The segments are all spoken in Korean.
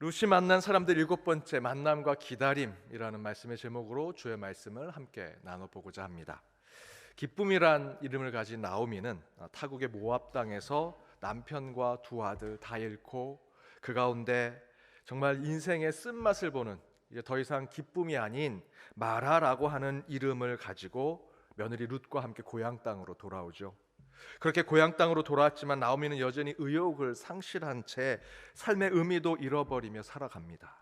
룻이 만난 사람들 일곱 번째 만남과 기다림이라는 말씀의 제목으로 주의 말씀을 함께 나눠보고자 합니다. 기쁨이란 이름을 가진 나오미는 타국의 모압 땅에서 남편과 두 아들 다 잃고 그 가운데 정말 인생의 쓴맛을 보는, 이제 더 이상 기쁨이 아닌 마라라고 하는 이름을 가지고 며느리 룻과 함께 고향 땅으로 돌아오죠. 그렇게 고향 땅으로 돌아왔지만 나오미는 여전히 의욕을 상실한 채 삶의 의미도 잃어버리며 살아갑니다.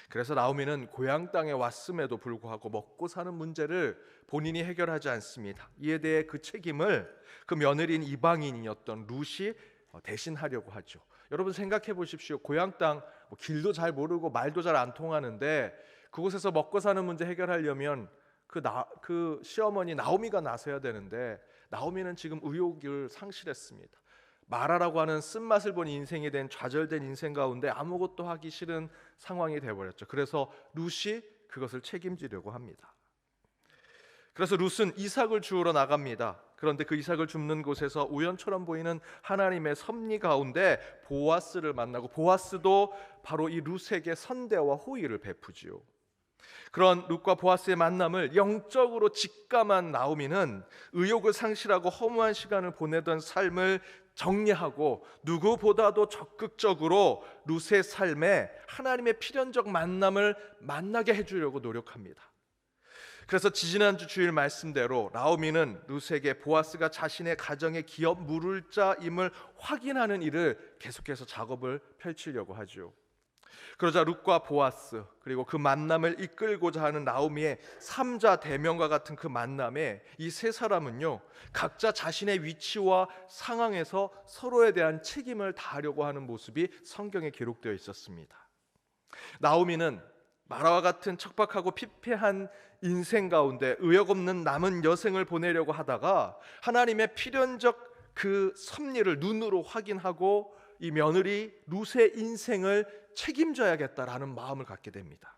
그래서 나오미는 고향 땅에 왔음에도 불구하고 먹고 사는 문제를 본인이 해결하지 않습니다. 이에 대해 그 책임을 그 며느리인 이방인이었던 룻이 대신하려고 하죠. 여러분 생각해 보십시오. 고향 땅 길도 잘 모르고 말도 잘 안 통하는데 그곳에서 먹고 사는 문제 해결하려면 그 시어머니 나오미가 나서야 되는데 나오미는 지금 의욕을 상실했습니다. 마라라고 하는 쓴맛을 본 인생이 된 좌절된 인생 가운데 아무것도 하기 싫은 상황이 되어버렸죠. 그래서 룻이 그것을 책임지려고 합니다. 그래서 룻은 이삭을 주우러 나갑니다. 그런데 그 이삭을 줍는 곳에서 우연처럼 보이는 하나님의 섭리 가운데 보아스를 만나고, 보아스도 바로 이 룻에게 선대와 호의를 베푸지요. 그런 룻과 보아스의 만남을 영적으로 직감한 나오미는 의욕을 상실하고 허무한 시간을 보내던 삶을 정리하고 누구보다도 적극적으로 룻의 삶에 하나님의 필연적 만남을 만나게 해주려고 노력합니다. 그래서 지지난주 주일 말씀대로 나오미는 룻에게 보아스가 자신의 가정의 기업 물을 자임을 확인하는 일을 계속해서 작업을 펼치려고 하죠. 그러자 룻과 보아스, 그리고 그 만남을 이끌고자 하는 나오미의 삼자 대면과 같은 그 만남에 이 세 사람은요, 각자 자신의 위치와 상황에서 서로에 대한 책임을 다하려고 하는 모습이 성경에 기록되어 있었습니다. 나오미는 마라와 같은 척박하고 피폐한 인생 가운데 의욕 없는 남은 여생을 보내려고 하다가 하나님의 필연적 그 섭리를 눈으로 확인하고 이 며느리 룻의 인생을 책임져야겠다라는 마음을 갖게 됩니다.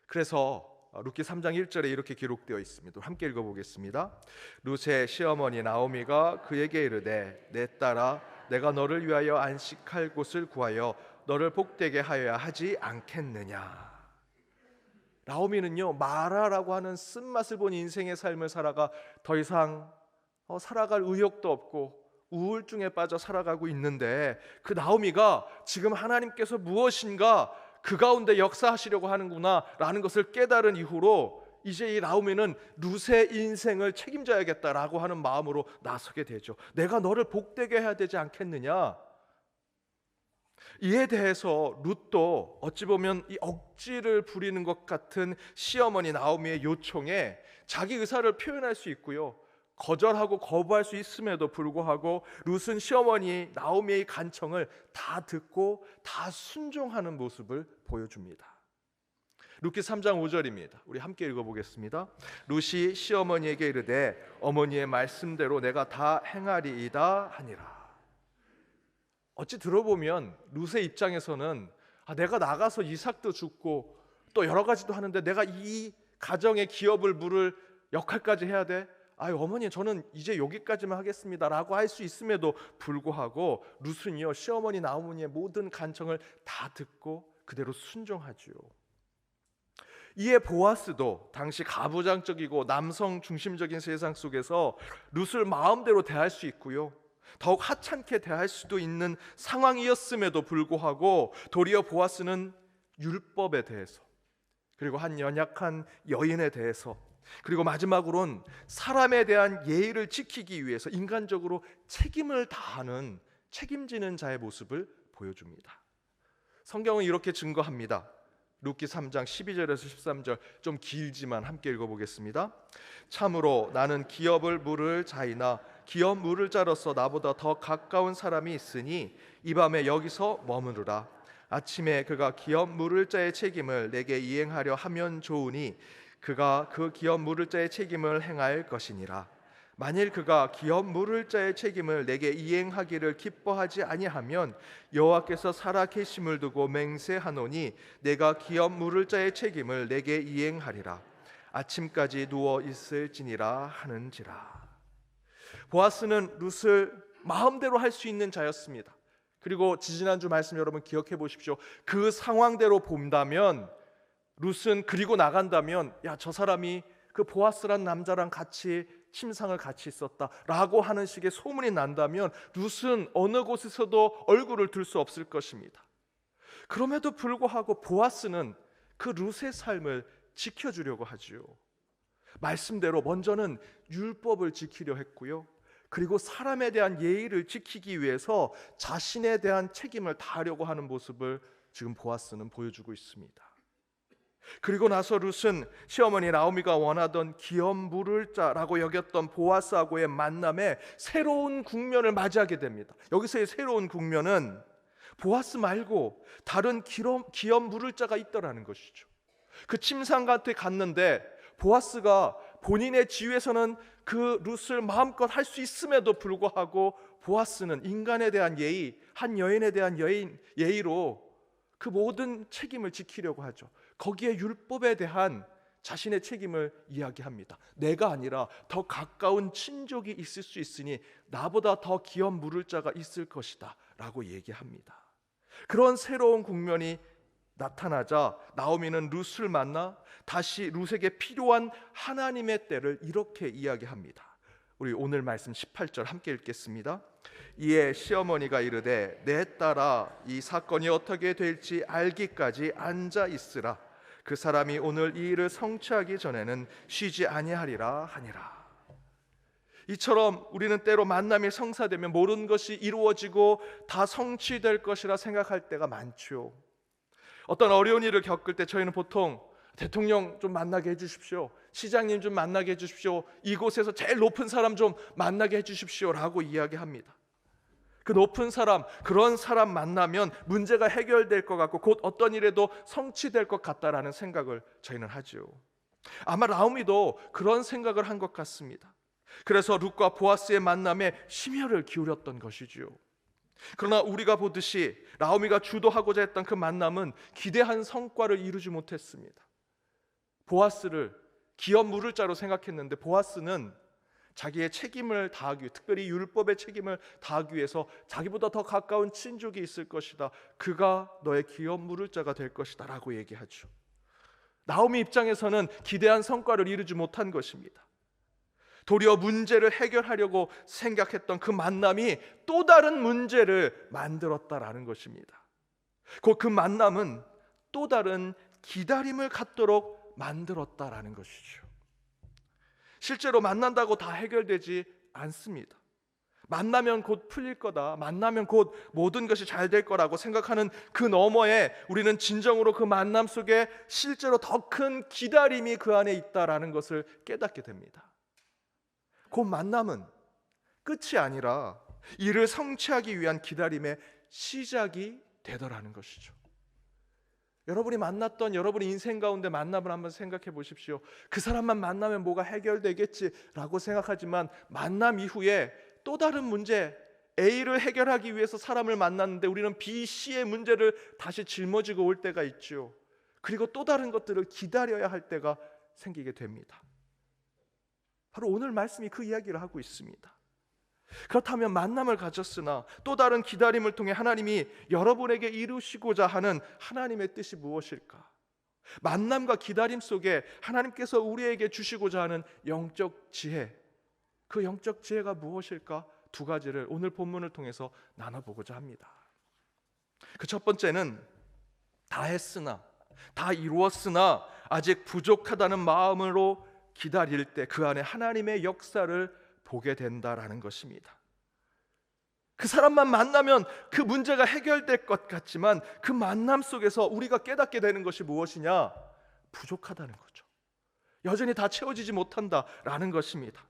그래서 룻기 3장 1절에 이렇게 기록되어 있습니다. 함께 읽어보겠습니다. 룻의 시어머니 나오미가 그에게 이르되 내 딸아 내가 너를 위하여 안식할 곳을 구하여 너를 복되게 하여야 하지 않겠느냐. 나오미는요, 마라라고 하는 쓴맛을 본 인생의 삶을 살아가 더 이상 살아갈 의욕도 없고 우울증에 빠져 살아가고 있는데, 그 나오미가 지금 하나님께서 무엇인가 그 가운데 역사하시려고 하는구나 라는 것을 깨달은 이후로 이제 이 나오미는 룻의 인생을 책임져야겠다라고 하는 마음으로 나서게 되죠. 내가 너를 복되게 해야 되지 않겠느냐. 이에 대해서 룻도 어찌 보면 이 억지를 부리는 것 같은 시어머니 나오미의 요청에 자기 의사를 표현할 수 있고요, 거절하고 거부할 수 있음에도 불구하고 룻은 시어머니 나오미의 간청을 다 듣고 다 순종하는 모습을 보여줍니다. 룻기 3장 5절입니다. 우리 함께 읽어보겠습니다. 룻이 시어머니에게 이르되 어머니의 말씀대로 내가 다 행하리이다 하니라. 어찌 들어보면 룻의 입장에서는 내가 나가서 이삭도 죽고 또 여러 가지도 하는데 내가 이 가정의 기업을 물을 역할까지 해야 돼? 어머니 저는 이제 여기까지만 하겠습니다 라고 할 수 있음에도 불구하고 룻은요, 시어머니 나오미의 모든 간청을 다 듣고 그대로 순종하죠. 이에 보아스도 당시 가부장적이고 남성 중심적인 세상 속에서 룻을 마음대로 대할 수 있고요, 더욱 하찮게 대할 수도 있는 상황이었음에도 불구하고 도리어 보아스는 율법에 대해서, 그리고 한 연약한 여인에 대해서, 그리고 마지막으론 사람에 대한 예의를 지키기 위해서 인간적으로 책임을 다하는, 책임지는 자의 모습을 보여줍니다. 성경은 이렇게 증거합니다. 룻기 3장 12절에서 13절, 좀 길지만 함께 읽어보겠습니다. 참으로 나는 기업을 물을 자이나 기업 물을 자로서 나보다 더 가까운 사람이 있으니 이 밤에 여기서 머무르라. 아침에 그가 기업 물을 자의 책임을 내게 이행하려 하면 좋으니 그가 그 기업 물을 자의 책임을 행할 것이니라. 만일 그가 기업 물을 자의 책임을 내게 이행하기를 기뻐하지 아니하면 여호와께서 살아계심을 두고 맹세하노니 내가 기업 물을 자의 책임을 내게 이행하리라. 아침까지 누워 있을지니라 하는지라. 보아스는 룻을 마음대로 할 수 있는 자였습니다. 그리고 지지난주 말씀 여러분 기억해 보십시오. 그 상황대로 본다면 룻은 그리고 나간다면 야, 저 사람이 그 보아스란 남자랑 같이 침상을 같이 있었다라고 하는 식의 소문이 난다면 룻은 어느 곳에서도 얼굴을 들 수 없을 것입니다. 그럼에도 불구하고 보아스는 그 룻의 삶을 지켜주려고 하지요. 말씀대로 먼저는 율법을 지키려 했고요. 그리고 사람에 대한 예의를 지키기 위해서 자신에 대한 책임을 다하려고 하는 모습을 지금 보아스는 보여주고 있습니다. 그리고 나서 룻은 시어머니 나오미가 원하던 기업 물을 자라고 여겼던 보아스하고의 만남에 새로운 국면을 맞이하게 됩니다. 여기서의 새로운 국면은 보아스 말고 다른 기업 물을 자가 있더라는 것이죠. 그 침상한테 갔는데 보아스가 본인의 지위에서는 그 룻을 마음껏 할 수 있음에도 불구하고 보아스는 인간에 대한 예의, 한 여인에 대한 예의로 그 모든 책임을 지키려고 하죠. 거기에 율법에 대한 자신의 책임을 이야기합니다. 내가 아니라 더 가까운 친족이 있을 수 있으니 나보다 더 기업 물을 자가 있을 것이다 라고 얘기합니다. 그런 새로운 국면이 나타나자 나오미는 룻을 만나 다시 룻에게 필요한 하나님의 때를 이렇게 이야기합니다. 우리 오늘 말씀 18절 함께 읽겠습니다. 이에 시어머니가 이르되 내 딸아 이 사건이 어떻게 될지 알기까지 앉아 있으라. 그 사람이 오늘 이 일을 성취하기 전에는 쉬지 아니하리라 하니라. 이처럼 우리는 때로 만남이 성사되면 모든 것이 이루어지고 다 성취될 것이라 생각할 때가 많죠. 어떤 어려운 일을 겪을 때 저희는 보통 대통령 좀 만나게 해주십시오, 시장님 좀 만나게 해주십시오, 이곳에서 제일 높은 사람 좀 만나게 해주십시오 라고 이야기합니다. 그 높은 사람, 그런 사람 만나면 문제가 해결될 것 같고 곧 어떤 일에도 성취될 것 같다라는 생각을 저희는 하죠. 아마 나오미도 그런 생각을 한 것 같습니다. 그래서 룻과 보아스의 만남에 심혈을 기울였던 것이죠. 그러나 우리가 보듯이 나오미가 주도하고자 했던 그 만남은 기대한 성과를 이루지 못했습니다. 보아스를 기업 물을 자로 생각했는데 보아스는 자기의 책임을 다하기, 특별히 율법의 책임을 다하기 위해서 자기보다 더 가까운 친족이 있을 것이다, 그가 너의 기업 물을 자가 될 것이다 라고 얘기하죠. 나오미 입장에서는 기대한 성과를 이루지 못한 것입니다. 도리어 문제를 해결하려고 생각했던 그 만남이 또 다른 문제를 만들었다라는 것입니다. 곧 그 만남은 또 다른 기다림을 갖도록 만들었다라는 것이죠. 실제로 만난다고 다 해결되지 않습니다. 만나면 곧 풀릴 거다, 만나면 곧 모든 것이 잘 될 거라고 생각하는 그 너머에 우리는 진정으로 그 만남 속에 실제로 더 큰 기다림이 그 안에 있다라는 것을 깨닫게 됩니다. 그 만남은 끝이 아니라 이를 성취하기 위한 기다림의 시작이 되더라는 것이죠. 여러분이 만났던 여러분의 인생 가운데 만남을 한번 생각해 보십시오. 그 사람만 만나면 뭐가 해결되겠지라고 생각하지만 만남 이후에 또 다른 문제, A를 해결하기 위해서 사람을 만났는데 우리는 B, C의 문제를 다시 짊어지고 올 때가 있죠. 그리고 또 다른 것들을 기다려야 할 때가 생기게 됩니다. 바로 오늘 말씀이 그 이야기를 하고 있습니다. 그렇다면 만남을 가졌으나 또 다른 기다림을 통해 하나님이 여러분에게 이루시고자 하는 하나님의 뜻이 무엇일까? 만남과 기다림 속에 하나님께서 우리에게 주시고자 하는 영적 지혜, 그 영적 지혜가 무엇일까? 두 가지를 오늘 본문을 통해서 나눠보고자 합니다. 그 첫 번째는 다 했으나, 다 이루었으나 아직 부족하다는 마음으로 기다릴 때 그 안에 하나님의 역사를 보게 된다라는 것입니다. 그 사람만 만나면 그 문제가 해결될 것 같지만 그 만남 속에서 우리가 깨닫게 되는 것이 무엇이냐? 부족하다는 거죠. 여전히 다 채워지지 못한다라는 것입니다.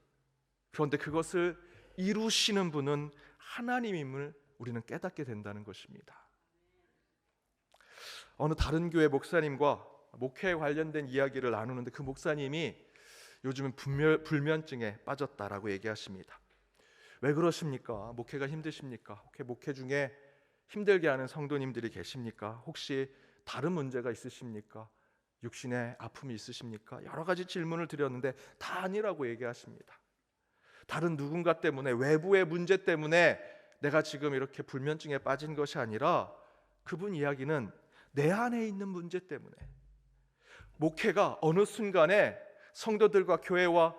그런데 그것을 이루시는 분은 하나님임을 우리는 깨닫게 된다는 것입니다. 어느 다른 교회 목사님과 목회에 관련된 이야기를 나누는데 그 목사님이 요즘은 불면증에 빠졌다라고 얘기하십니다. 왜 그러십니까? 목회가 힘드십니까? 혹시 목회 중에 힘들게 하는 성도님들이 계십니까? 혹시 다른 문제가 있으십니까? 육신의 아픔이 있으십니까? 여러 가지 질문을 드렸는데 다 아니라고 얘기하십니다. 다른 누군가 때문에, 외부의 문제 때문에 내가 지금 이렇게 불면증에 빠진 것이 아니라 그분 이야기는 내 안에 있는 문제 때문에, 목회가 어느 순간에 성도들과 교회와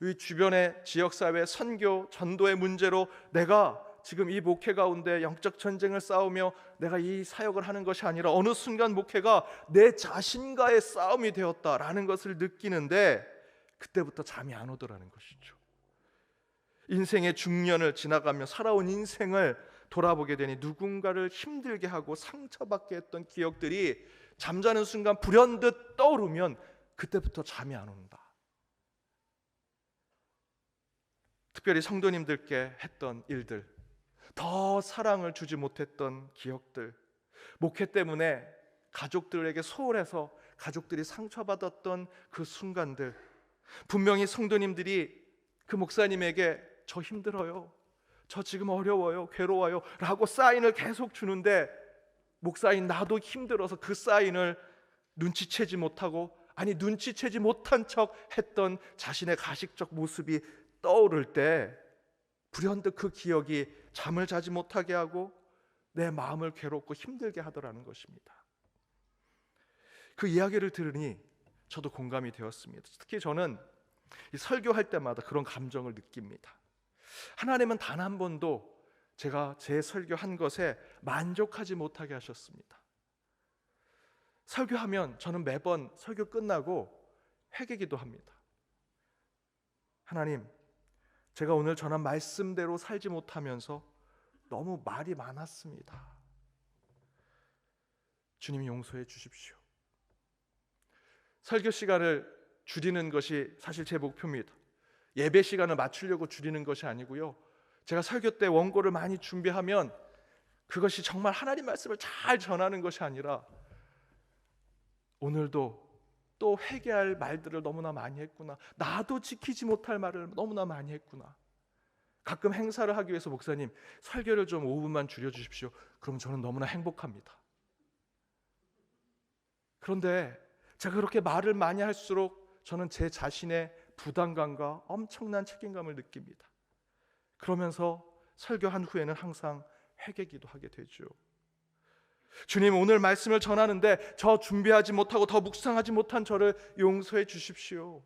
이 주변의 지역사회 선교 전도의 문제로 내가 지금 이 목회 가운데 영적 전쟁을 싸우며 내가 이 사역을 하는 것이 아니라 어느 순간 목회가 내 자신과의 싸움이 되었다라는 것을 느끼는데, 그때부터 잠이 안 오더라는 것이죠. 인생의 중년을 지나가며 살아온 인생을 돌아보게 되니 누군가를 힘들게 하고 상처받게 했던 기억들이 잠자는 순간 불현듯 떠오르면 그때부터 잠이 안 온다. 특별히 성도님들께 했던 일들, 더 사랑을 주지 못했던 기억들, 목회 때문에 가족들에게 소홀해서 가족들이 상처받았던 그 순간들, 분명히 성도님들이 그 목사님에게 저 힘들어요, 저 지금 어려워요, 괴로워요 라고 사인을 계속 주는데, 목사인 나도 힘들어서 그 사인을 눈치채지 못하고, 아니 눈치채지 못한 척 했던 자신의 가식적 모습이 떠오를 때 불현듯 그 기억이 잠을 자지 못하게 하고 내 마음을 괴롭고 힘들게 하더라는 것입니다. 그 이야기를 들으니 저도 공감이 되었습니다. 특히 저는 이 설교할 때마다 그런 감정을 느낍니다. 하나님은 단 한 번도 제가 제 설교한 것에 만족하지 못하게 하셨습니다. 설교하면 저는 매번 설교 끝나고 회개기도 합니다. 하나님, 제가 오늘 전한 말씀대로 살지 못하면서 너무 말이 많았습니다. 주님 용서해 주십시오. 설교 시간을 줄이는 것이 사실 제 목표입니다. 예배 시간을 맞추려고 줄이는 것이 아니고요, 제가 설교 때 원고를 많이 준비하면 그것이 정말 하나님 말씀을 잘 전하는 것이 아니라 오늘도 또 회개할 말들을 너무나 많이 했구나, 나도 지키지 못할 말을 너무나 많이 했구나. 가끔 행사를 하기 위해서 목사님 설교를 좀 5분만 줄여주십시오. 그럼 저는 너무나 행복합니다. 그런데 제가 그렇게 말을 많이 할수록 저는 제 자신의 부담감과 엄청난 책임감을 느낍니다. 그러면서 설교한 후에는 항상 회개기도 하게 되죠. 주님, 오늘 말씀을 전하는데 저 준비하지 못하고 더 묵상하지 못한 저를 용서해 주십시오.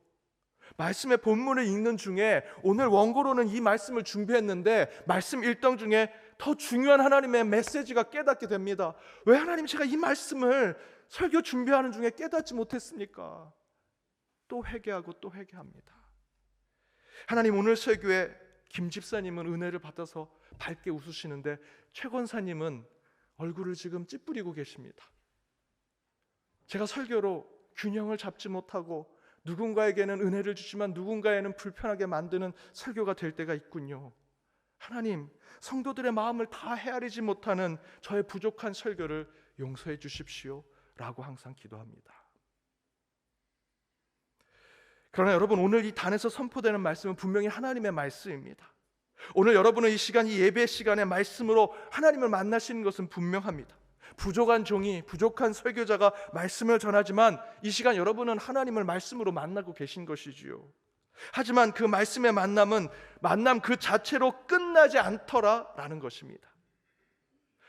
말씀의 본문을 읽는 중에 오늘 원고로는 이 말씀을 준비했는데 말씀 일정 중에 더 중요한 하나님의 메시지가 깨닫게 됩니다. 왜 하나님 제가 이 말씀을 설교 준비하는 중에 깨닫지 못했습니까? 또 회개하고 또 회개합니다. 하나님, 오늘 설교에 김 집사님은 은혜를 받아서 밝게 웃으시는데 최 권사님은 얼굴을 지금 찌푸리고 계십니다. 제가 설교로 균형을 잡지 못하고 누군가에게는 은혜를 주지만 누군가에는 불편하게 만드는 설교가 될 때가 있군요. 하나님, 성도들의 마음을 다 헤아리지 못하는 저의 부족한 설교를 용서해 주십시오 라고 항상 기도합니다. 그러나 여러분, 오늘 이 단에서 선포되는 말씀은 분명히 하나님의 말씀입니다. 오늘 여러분은 이 시간, 이 예배 시간의 말씀으로 하나님을 만나시는 것은 분명합니다. 부족한 종이, 부족한 설교자가 말씀을 전하지만 이 시간 여러분은 하나님을 말씀으로 만나고 계신 것이지요. 하지만 그 말씀의 만남 그 자체로 끝나지 않더라라는 것입니다.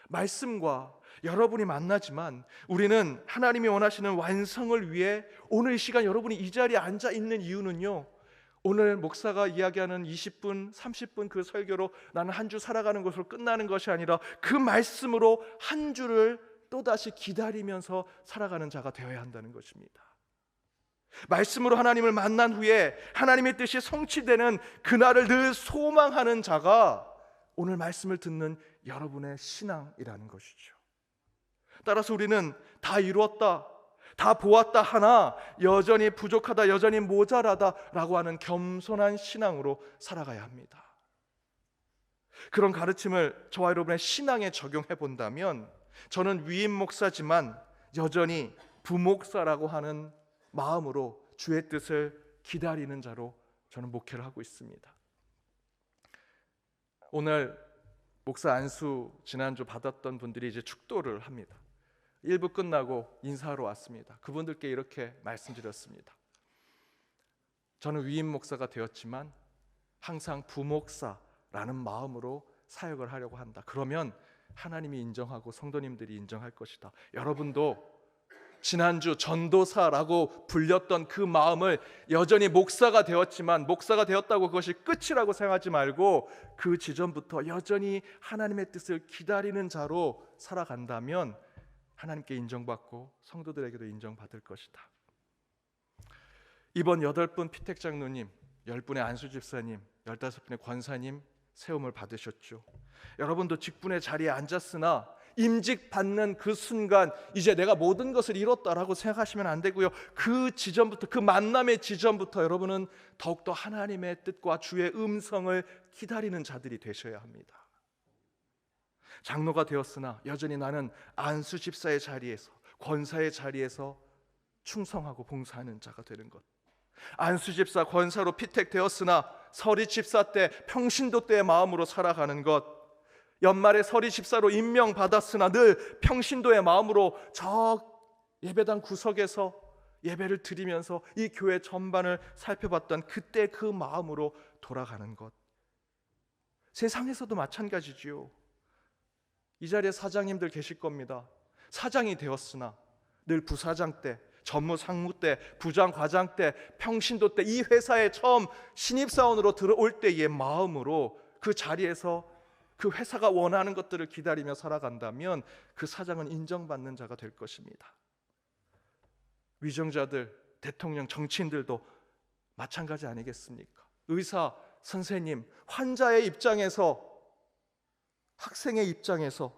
말씀과 여러분이 만나지만 우리는 하나님이 원하시는 완성을 위해 오늘 이 시간 여러분이 이 자리에 앉아 있는 이유는요, 오늘 목사가 이야기하는 20분, 30분 그 설교로 나는 한 주 살아가는 것으로 끝나는 것이 아니라 그 말씀으로 한 주를 또다시 기다리면서 살아가는 자가 되어야 한다는 것입니다. 말씀으로 하나님을 만난 후에 하나님의 뜻이 성취되는 그날을 늘 소망하는 자가 오늘 말씀을 듣는 여러분의 신앙이라는 것이죠. 따라서 우리는 다 이루었다, 다 보았다 하나 여전히 부족하다, 여전히 모자라다라고 하는 겸손한 신앙으로 살아가야 합니다. 그런 가르침을 저와 여러분의 신앙에 적용해 본다면 저는 위임 목사지만 여전히 부목사라고 하는 마음으로 주의 뜻을 기다리는 자로 저는 목회를 하고 있습니다. 오늘 목사 안수 지난주 받았던 분들이 이제 축도를 합니다. 1부 끝나고 인사하러 왔습니다. 그분들께 이렇게 말씀드렸습니다. 저는 위임 목사가 되었지만 항상 부목사라는 마음으로 사역을 하려고 한다. 그러면 하나님이 인정하고 성도님들이 인정할 것이다. 여러분도 지난주 전도사라고 불렸던 그 마음을 여전히 목사가 되었지만 목사가 되었다고 그것이 끝이라고 생각하지 말고 그 지점부터 여전히 하나님의 뜻을 기다리는 자로 살아간다면 하나님께 인정받고 성도들에게도 인정받을 것이다. 이번 8분 피택 장로님, 10분의 안수 집사님, 15분의 권사님 세움을 받으셨죠. 여러분도 직분의 자리에 앉았으나 임직 받는 그 순간 이제 내가 모든 것을 이뤘다라고 생각하시면 안 되고요. 그 지점부터, 그 만남의 지점부터 여러분은 더욱더 하나님의 뜻과 주의 음성을 기다리는 자들이 되셔야 합니다. 장로가 되었으나 여전히 나는 안수 집사의 자리에서, 권사의 자리에서 충성하고 봉사하는 자가 되는 것. 안수 집사, 권사로 피택되었으나 서리 집사 때, 평신도 때의 마음으로 살아가는 것. 연말에 서리 집사로 임명받았으나 늘 평신도의 마음으로 저 예배당 구석에서 예배를 드리면서 이 교회 전반을 살펴봤던 그때 그 마음으로 돌아가는 것. 세상에서도 마찬가지지요. 이 자리에 사장님들 계실 겁니다. 사장이 되었으나 늘 부사장 때, 전무상무 때, 부장 과장 때, 평신도 때, 이 회사에 처음 신입사원으로 들어올 때의 마음으로 그 자리에서 그 회사가 원하는 것들을 기다리며 살아간다면 그 사장은 인정받는 자가 될 것입니다. 위정자들, 대통령, 정치인들도 마찬가지 아니겠습니까? 의사, 선생님, 환자의 입장에서, 학생의 입장에서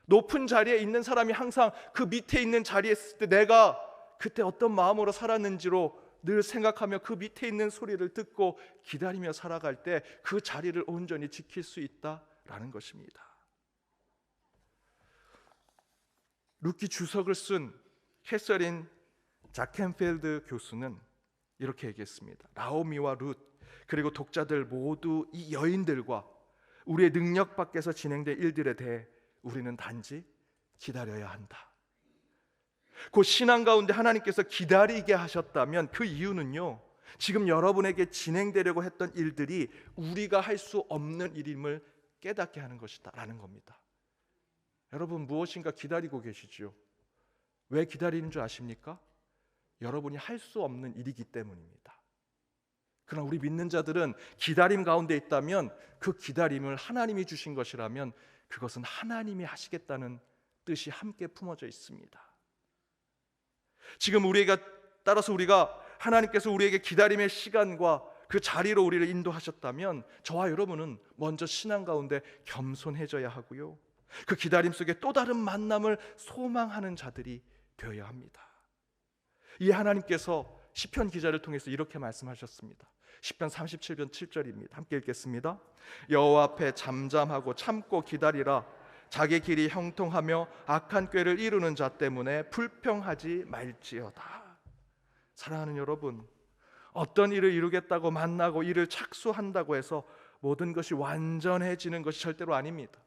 높은 자리에 있는 사람이 항상 그 밑에 있는 자리에 있을 때 내가 그때 어떤 마음으로 살았는지로 늘 생각하며 그 밑에 있는 소리를 듣고 기다리며 살아갈 때 그 자리를 온전히 지킬 수 있다라는 것입니다. 루키 주석을 쓴 캐서린 자켄펠드 교수는 이렇게 얘기했습니다. 나오미와 룻 그리고 독자들 모두 이 여인들과 우리의 능력 밖에서 진행된 일들에 대해 우리는 단지 기다려야 한다. 그 신앙 가운데 하나님께서 기다리게 하셨다면 그 이유는요, 지금 여러분에게 진행되려고 했던 일들이 우리가 할 수 없는 일임을 깨닫게 하는 것이다 라는 겁니다. 여러분 무엇인가 기다리고 계시지요? 왜 기다리는 줄 아십니까? 여러분이 할 수 없는 일이기 때문입니다. 그러나 우리 믿는 자들은 기다림 가운데 있다면 그 기다림을 하나님이 주신 것이라면 그것은 하나님이 하시겠다는 뜻이 함께 품어져 있습니다. 지금 따라서 우리가 하나님께서 우리에게 기다림의 시간과 그 자리로 우리를 인도하셨다면 저와 여러분은 먼저 신앙 가운데 겸손해져야 하고요, 그 기다림 속에 또 다른 만남을 소망하는 자들이 되어야 합니다. 이 하나님께서 시편 기자를 통해서 이렇게 말씀하셨습니다. 시편 37편 7절입니다. 함께 읽겠습니다. 여호와 앞에 잠잠하고 참고 기다리라. 자기 길이 형통하며 악한 꾀를 이루는 자 때문에 불평하지 말지어다. 사랑하는 여러분, 어떤 일을 이루겠다고 만나고 일을 착수한다고 해서 모든 것이 완전해지는 것이 절대로 아닙니다.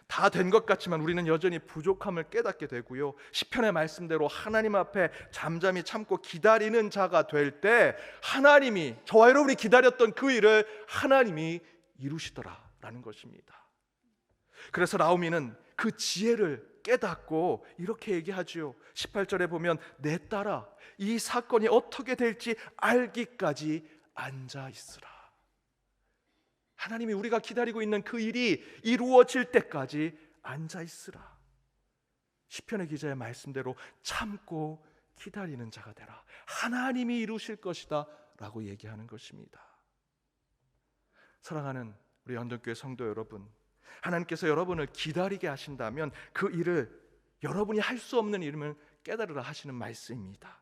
다 된 것 같지만 우리는 여전히 부족함을 깨닫게 되고요, 시편의 말씀대로 하나님 앞에 잠잠히 참고 기다리는 자가 될 때 하나님이, 저와 여러분이 기다렸던 그 일을 하나님이 이루시더라라는 것입니다. 그래서 나오미는 그 지혜를 깨닫고 이렇게 얘기하지요. 18절에 보면 내 딸아 이 사건이 어떻게 될지 알기까지 앉아 있으라. 하나님이 우리가 기다리고 있는 그 일이 이루어질 때까지 앉아 있으라. 시편의 기자의 말씀대로 참고 기다리는 자가 되라. 하나님이 이루실 것이다 라고 얘기하는 것입니다. 사랑하는 우리 연동교회 성도 여러분, 하나님께서 여러분을 기다리게 하신다면 그 일을 여러분이 할 수 없는 일임을 깨달으라 하시는 말씀입니다.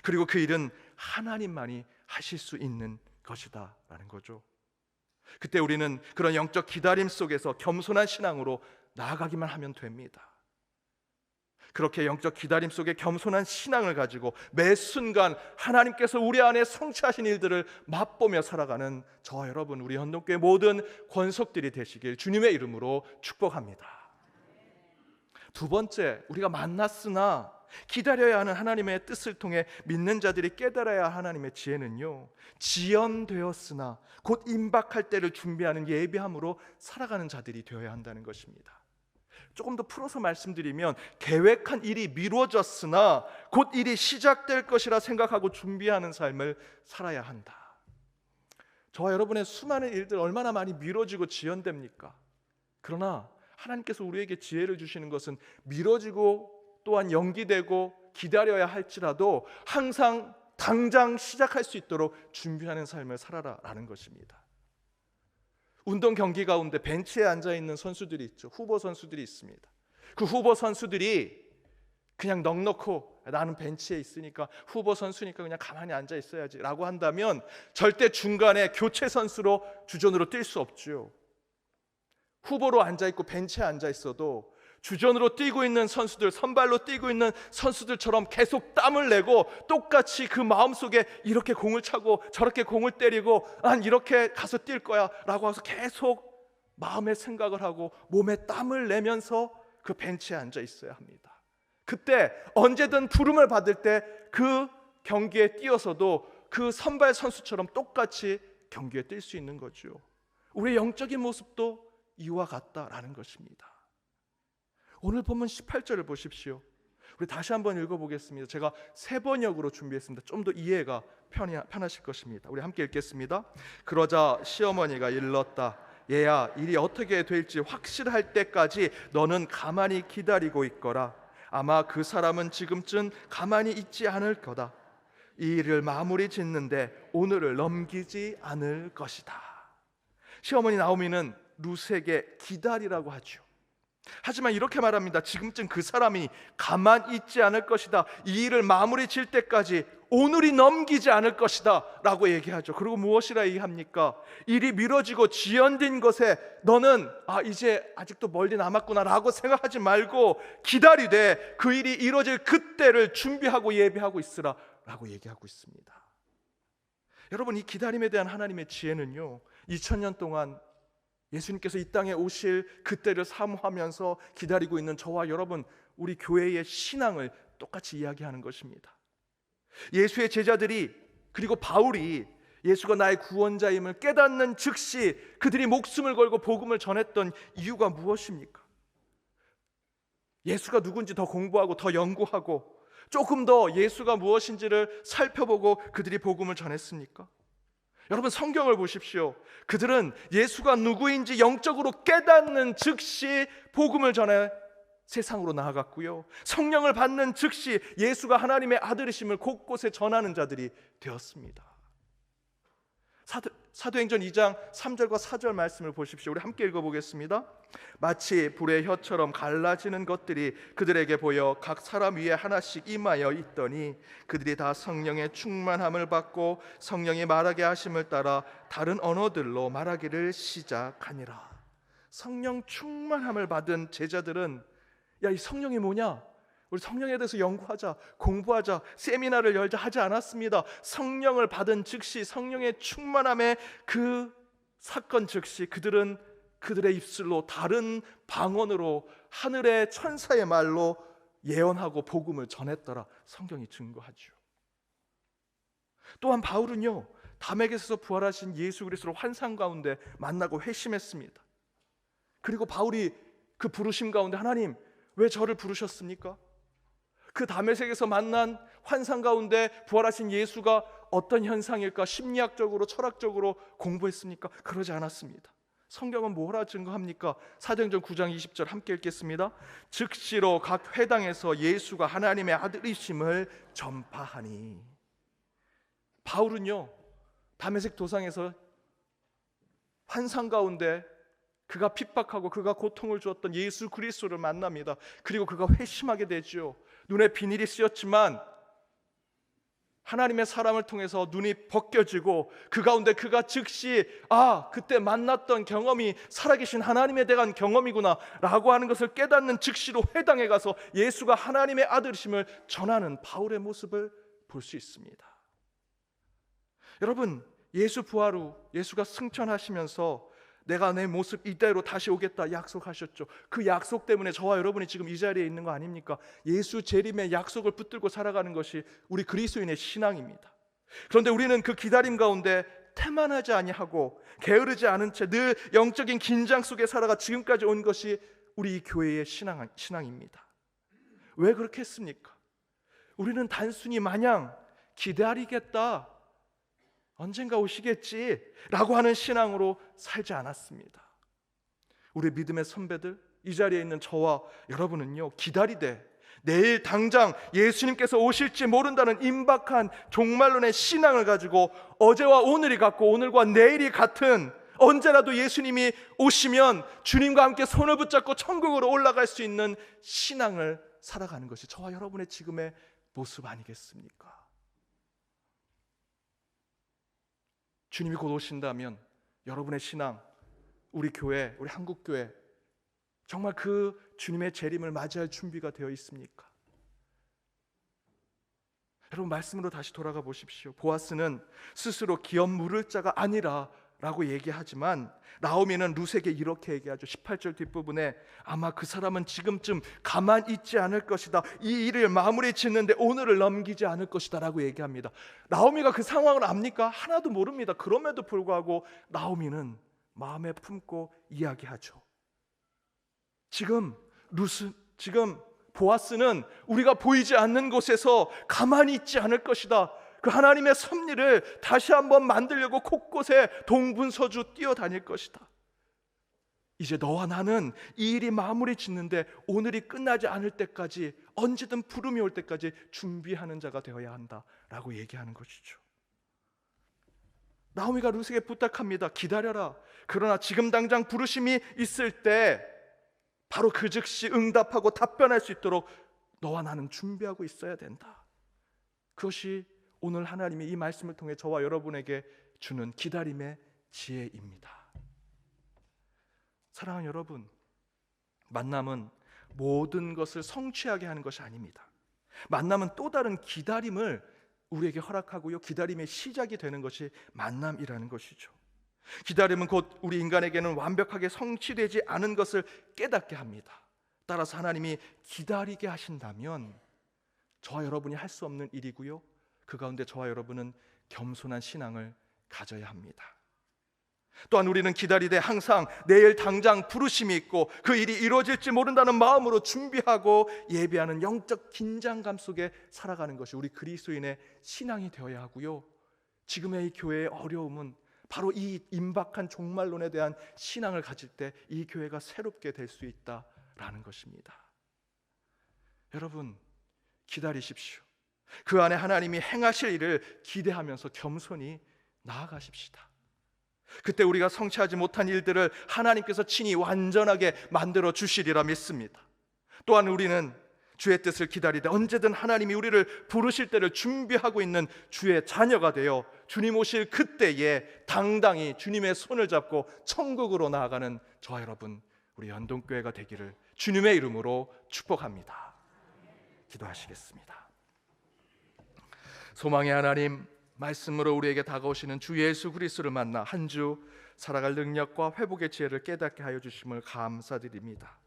그리고 그 일은 하나님만이 하실 수 있는 것이다 라는 거죠. 그때 우리는 그런 영적 기다림 속에서 겸손한 신앙으로 나아가기만 하면 됩니다. 그렇게 영적 기다림 속에 겸손한 신앙을 가지고 매 순간 하나님께서 우리 안에 성취하신 일들을 맛보며 살아가는 저와 여러분, 우리 헌동교회 모든 권속들이 되시길 주님의 이름으로 축복합니다. 두 번째, 우리가 만났으나 기다려야 하는 하나님의 뜻을 통해 믿는 자들이 깨달아야 할 하나님의 지혜는요, 지연되었으나 곧 임박할 때를 준비하는 예비함으로 살아가는 자들이 되어야 한다는 것입니다. 조금 더 풀어서 말씀드리면, 계획한 일이 미뤄졌으나 곧 일이 시작될 것이라 생각하고 준비하는 삶을 살아야 한다. 저와 여러분의 수많은 일들 얼마나 많이 미뤄지고 지연됩니까? 그러나 하나님께서 우리에게 지혜를 주시는 것은 미뤄지고 또한 연기되고 기다려야 할지라도 항상 당장 시작할 수 있도록 준비하는 삶을 살아라라는 것입니다. 운동 경기 가운데 벤치에 앉아있는 선수들이 있죠. 후보 선수들이 있습니다. 그 후보 선수들이 그냥 넋놓고 나는 벤치에 있으니까, 후보 선수니까 그냥 가만히 앉아 있어야지 라고 한다면 절대 중간에 교체 선수로 주전으로 뛸 수 없죠. 후보로 앉아있고 벤치에 앉아있어도 주전으로 뛰고 있는 선수들, 선발로 뛰고 있는 선수들처럼 계속 땀을 내고 똑같이 그 마음속에 이렇게 공을 차고 저렇게 공을 때리고 난 이렇게 가서 뛸 거야 라고 해서 계속 마음의 생각을 하고 몸에 땀을 내면서 그 벤치에 앉아 있어야 합니다. 그때 언제든 부름을 받을 때 그 경기에 뛰어서도 그 선발 선수처럼 똑같이 경기에 뛸 수 있는 거죠. 우리의 영적인 모습도 이와 같다라는 것입니다. 오늘 본문 18절을 보십시오. 우리 다시 한번 읽어보겠습니다. 제가 세 번역으로 준비했습니다. 좀 더 이해가 편하실 것입니다. 우리 함께 읽겠습니다. 그러자 시어머니가 일렀다. 얘야, 일이 어떻게 될지 확실할 때까지 너는 가만히 기다리고 있거라. 아마 그 사람은 지금쯤 가만히 있지 않을 거다. 이 일을 마무리 짓는데 오늘을 넘기지 않을 것이다. 시어머니 나오미는 룻에게 기다리라고 하죠. 하지만 이렇게 말합니다. 지금쯤 그 사람이 가만히 있지 않을 것이다. 이 일을 마무리 질 때까지 오늘이 넘기지 않을 것이다 라고 얘기하죠. 그리고 무엇이라 얘기합니까? 일이 미뤄지고 지연된 것에 너는 이제 아직도 멀리 남았구나 라고 생각하지 말고 기다리되 그 일이 이루어질 그때를 준비하고 예비하고 있으라 라고 얘기하고 있습니다. 여러분, 이 기다림에 대한 하나님의 지혜는요, 2000년 동안 예수님께서 이 땅에 오실 그때를 사모하면서 기다리고 있는 저와 여러분, 우리 교회의 신앙을 똑같이 이야기하는 것입니다. 예수의 제자들이, 그리고 바울이 예수가 나의 구원자임을 깨닫는 즉시 그들이 목숨을 걸고 복음을 전했던 이유가 무엇입니까? 예수가 누군지 더 공부하고 더 연구하고 조금 더 예수가 무엇인지를 살펴보고 그들이 복음을 전했습니까? 여러분, 성경을 보십시오. 그들은 예수가 누구인지 영적으로 깨닫는 즉시 복음을 전해 세상으로 나아갔고요, 성령을 받는 즉시 예수가 하나님의 아들이심을 곳곳에 전하는 자들이 되었습니다. 사도행전 2장 3절과 4절 말씀을 보십시오. 우리 함께 읽어보겠습니다. 마치 불의 혀처럼 갈라지는 것들이 그들에게 보여 각 사람 위에 하나씩 임하여 있더니 그들이 다 성령의 충만함을 받고 성령이 말하게 하심을 따라 다른 언어들로 말하기를 시작하니라. 성령 충만함을 받은 제자들은, 야, 이 성령이 뭐냐? 우리 성령에 대해서 연구하자, 공부하자, 세미나를 열자 하지 않았습니다. 성령을 받은 즉시, 성령의 충만함의 그 사건 즉시 그들은 그들의 입술로 다른 방언으로 하늘의 천사의 말로 예언하고 복음을 전했더라. 성경이 증거하죠. 또한 바울은요, 다메섹에서 부활하신 예수 그리스도를 환상 가운데 만나고 회심했습니다. 그리고 바울이 그 부르심 가운데, 하나님 왜 저를 부르셨습니까? 그 다메섹에서 만난 환상 가운데 부활하신 예수가 어떤 현상일까 심리학적으로 철학적으로 공부했습니까? 그러지 않았습니다. 성경은 뭐라 증거합니까? 사도행전 9장 20절 함께 읽겠습니다. 즉시로 각 회당에서 예수가 하나님의 아들이심을 전파하니. 바울은요, 다메섹 도상에서 환상 가운데 그가 핍박하고 그가 고통을 주었던 예수 그리스도를 만납니다. 그리고 그가 회심하게 되죠. 눈에 비닐이 씌었지만 하나님의 사람을 통해서 눈이 벗겨지고 그 가운데 그가 즉시 그때 만났던 경험이 살아계신 하나님에 대한 경험이구나 라고 하는 것을 깨닫는 즉시로 회당에 가서 예수가 하나님의 아들이심을 전하는 바울의 모습을 볼 수 있습니다. 여러분, 예수 부활 후 예수가 승천하시면서 내가 내 모습 이대로 다시 오겠다 약속하셨죠. 그 약속 때문에 저와 여러분이 지금 이 자리에 있는 거 아닙니까? 예수 재림의 약속을 붙들고 살아가는 것이 우리 그리스도인의 신앙입니다. 그런데 우리는 그 기다림 가운데 태만하지 아니하고 게으르지 않은 채 늘 영적인 긴장 속에 살아가 지금까지 온 것이 우리 교회의 신앙입니다. 왜 그렇게 했습니까? 우리는 단순히 마냥 기다리겠다, 언젠가 오시겠지 라고 하는 신앙으로 살지 않았습니다. 우리 믿음의 선배들, 이 자리에 있는 저와 여러분은요, 기다리되 내일 당장 예수님께서 오실지 모른다는 임박한 종말론의 신앙을 가지고 어제와 오늘이 같고 오늘과 내일이 같은, 언제라도 예수님이 오시면 주님과 함께 손을 붙잡고 천국으로 올라갈 수 있는 신앙을 살아가는 것이 저와 여러분의 지금의 모습 아니겠습니까? 주님이 곧 오신다면 여러분의 신앙, 우리 교회, 우리 한국교회 정말 그 주님의 재림을 맞이할 준비가 되어 있습니까? 여러분, 말씀으로 다시 돌아가 보십시오. 보아스는 스스로 기업 물을 자가 아니라 라고 얘기하지만 나오미는 룻에게 이렇게 얘기하죠. 18절 뒷부분에 아마 그 사람은 지금쯤 가만히 있지 않을 것이다, 이 일을 마무리 짓는데 오늘을 넘기지 않을 것이다 라고 얘기합니다. 나오미가 그 상황을 압니까? 하나도 모릅니다. 그럼에도 불구하고 나오미는 마음에 품고 이야기하죠. 지금 보아스는 우리가 보이지 않는 곳에서 가만히 있지 않을 것이다. 그 하나님의 섭리를 다시 한번 만들려고 곳곳에 동분서주 뛰어다닐 것이다. 이제 너와 나는 이 일이 마무리 짓는데 오늘이 끝나지 않을 때까지, 언제든 부름이 올 때까지 준비하는 자가 되어야 한다라고 얘기하는 것이죠. 나오미가 룻에게 부탁합니다. 기다려라. 그러나 지금 당장 부르심이 있을 때 바로 그 즉시 응답하고 답변할 수 있도록 너와 나는 준비하고 있어야 된다. 그것이 오늘 하나님이 이 말씀을 통해 저와 여러분에게 주는 기다림의 지혜입니다. 사랑하는 여러분, 만남은 모든 것을 성취하게 하는 것이 아닙니다. 만남은 또 다른 기다림을 우리에게 허락하고요, 기다림의 시작이 되는 것이 만남이라는 것이죠. 기다림은 곧 우리 인간에게는 완벽하게 성취되지 않은 것을 깨닫게 합니다. 따라서 하나님이 기다리게 하신다면 저와 여러분이 할 수 없는 일이고요, 그 가운데 저와 여러분은 겸손한 신앙을 가져야 합니다. 또한 우리는 기다리되 항상 내일 당장 부르심이 있고 그 일이 이루어질지 모른다는 마음으로 준비하고 예배하는 영적 긴장감 속에 살아가는 것이 우리 그리스도인의 신앙이 되어야 하고요, 지금의 이 교회의 어려움은 바로 이 임박한 종말론에 대한 신앙을 가질 때 이 교회가 새롭게 될 수 있다라는 것입니다. 여러분, 기다리십시오. 그 안에 하나님이 행하실 일을 기대하면서 겸손히 나아가십시다. 그때 우리가 성취하지 못한 일들을 하나님께서 친히 완전하게 만들어 주시리라 믿습니다. 또한 우리는 주의 뜻을 기다리되 언제든 하나님이 우리를 부르실 때를 준비하고 있는 주의 자녀가 되어 주님 오실 그때에 당당히 주님의 손을 잡고 천국으로 나아가는 저와 여러분, 우리 연동교회가 되기를 주님의 이름으로 축복합니다. 기도하시겠습니다. 소망의 하나님, 말씀으로 우리에게 다가오시는 주 예수 그리스도를 만나 한 주 살아갈 능력과 회복의 지혜를 깨닫게 하여 주심을 감사드립니다.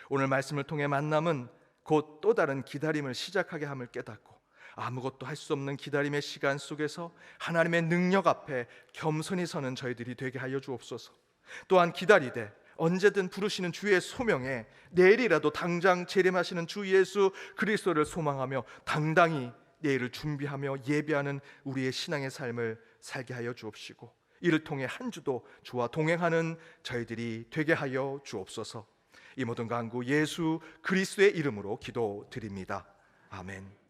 오늘 말씀을 통해 만남은 곧 또 다른 기다림을 시작하게 함을 깨닫고 아무것도 할 수 없는 기다림의 시간 속에서 하나님의 능력 앞에 겸손히 서는 저희들이 되게 하여 주옵소서. 또한 기다리되 언제든 부르시는 주의 소명에 내일이라도 당장 재림하시는 주 예수 그리스도를 소망하며 당당히 내일을 준비하며 예배하는 우리의 신앙의 삶을 살게 하여 주옵시고 이를 통해 한 주도 주와 동행하는 저희들이 되게 하여 주옵소서. 이 모든 간구 예수 그리스도의 이름으로 기도드립니다. 아멘.